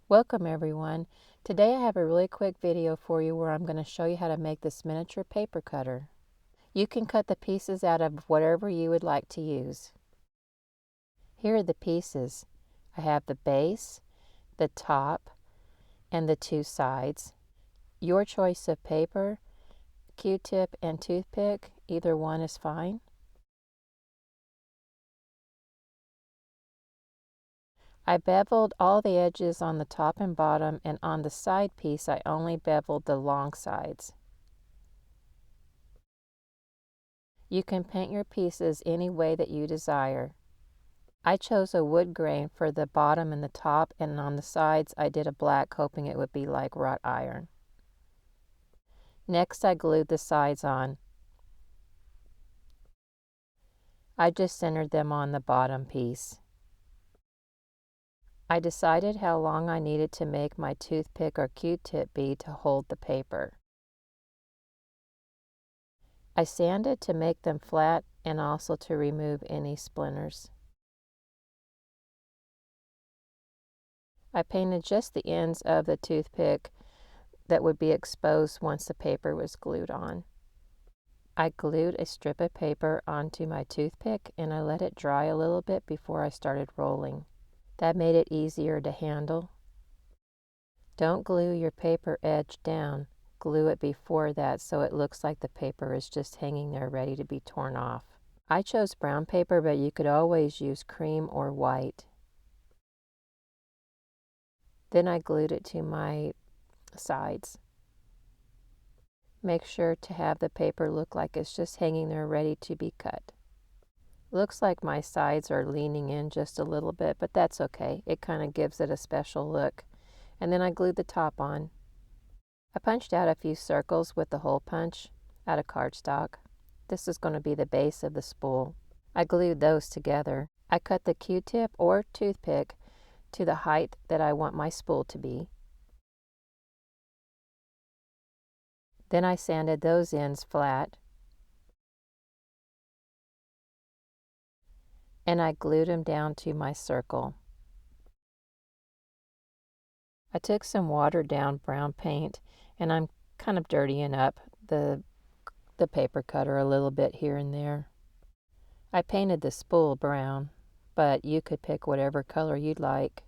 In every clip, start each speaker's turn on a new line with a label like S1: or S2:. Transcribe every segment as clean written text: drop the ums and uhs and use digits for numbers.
S1: Welcome everyone. Today I have a really quick video for you where I'm going to show you how to make this miniature paper cutter. You can cut the pieces out of whatever you would like to use. Here are the pieces. I have the base, the top, and the two sides. Your choice of paper, Q-tip, and toothpick, either one is fine. I beveled all the edges on the top and bottom, and on the side piece I only beveled the long sides. You can paint your pieces any way that you desire. I chose a wood grain for the bottom and the top, and on the sides I did a black, hoping it would be like wrought iron. Next I glued the sides on. I just centered them on the bottom piece. I decided how long I needed to make my toothpick or Q-tip be to hold the paper. I sanded to make them flat and also to remove any splinters. I painted just the ends of the toothpick that would be exposed once the paper was glued on. I glued a strip of paper onto my toothpick and I let it dry a little bit before I started rolling. That made it easier to handle. Don't glue your paper edge down. Glue it before that so it looks like the paper is just hanging there ready to be torn off. I chose brown paper, but you could always use cream or white. Then I glued it to my sides. Make sure to have the paper look like it's just hanging there ready to be cut. Looks like my sides are leaning in just a little bit, but that's okay. It kind of gives it a special look. And then I glued the top on. I punched out a few circles with the hole punch out of cardstock. This is going to be the base of the spool. I glued those together. I cut the Q-tip or toothpick to the height that I want my spool to be. Then I sanded those ends flat. And I glued them down to my circle. I took some watered down brown paint and I'm kind of dirtying up the paper cutter a little bit here and there. I painted the spool brown, but you could pick whatever color you'd like.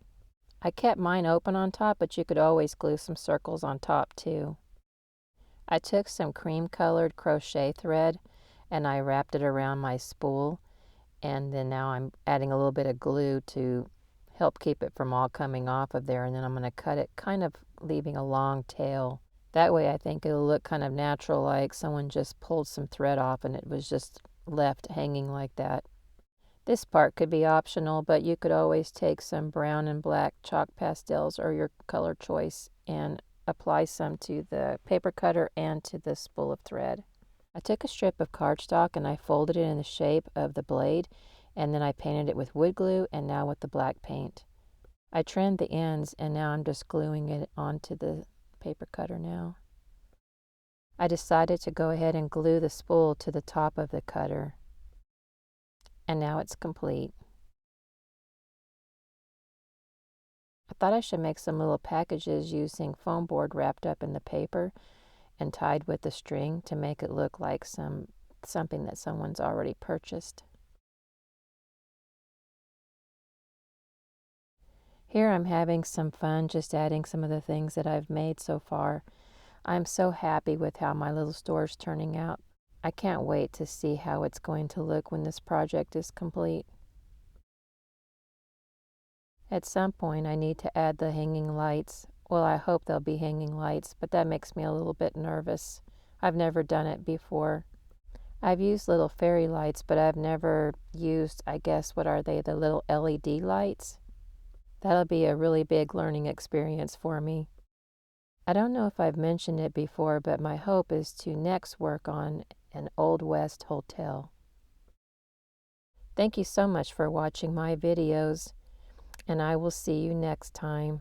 S1: I kept mine open on top, but you could always glue some circles on top too. I took some cream colored crochet thread and I wrapped it around my spool, and then now I'm adding a little bit of glue to help keep it from all coming off of there, and then I'm going to cut it kind of leaving a long tail. That way I think it'll look kind of natural, like someone just pulled some thread off and it was just left hanging like that. This part could be optional, but you could always take some brown and black chalk pastels or your color choice and apply some to the paper cutter and to the spool of thread. I took a strip of cardstock and I folded it in the shape of the blade, and then I painted it with wood glue and now with the black paint. I trimmed the ends and now I'm just gluing it onto the paper cutter now. I decided to go ahead and glue the spool to the top of the cutter. And now it's complete. I thought I should make some little packages using foam board wrapped up in the paper and tied with the string to make it look like something that someone's already purchased. Here I'm having some fun just adding some of the things that I've made so far. I'm so happy with how my little store's turning out. I can't wait to see how it's going to look when this project is complete. At some point I need to add the hanging lights. Well, I hope there'll be hanging lights, but that makes me a little bit nervous. I've never done it before. I've used little fairy lights, but I've never used, I guess, what are they, the little LED lights? That'll be a really big learning experience for me. I don't know if I've mentioned it before, but my hope is to next work on an Old West hotel. Thank you so much for watching my videos, and I will see you next time.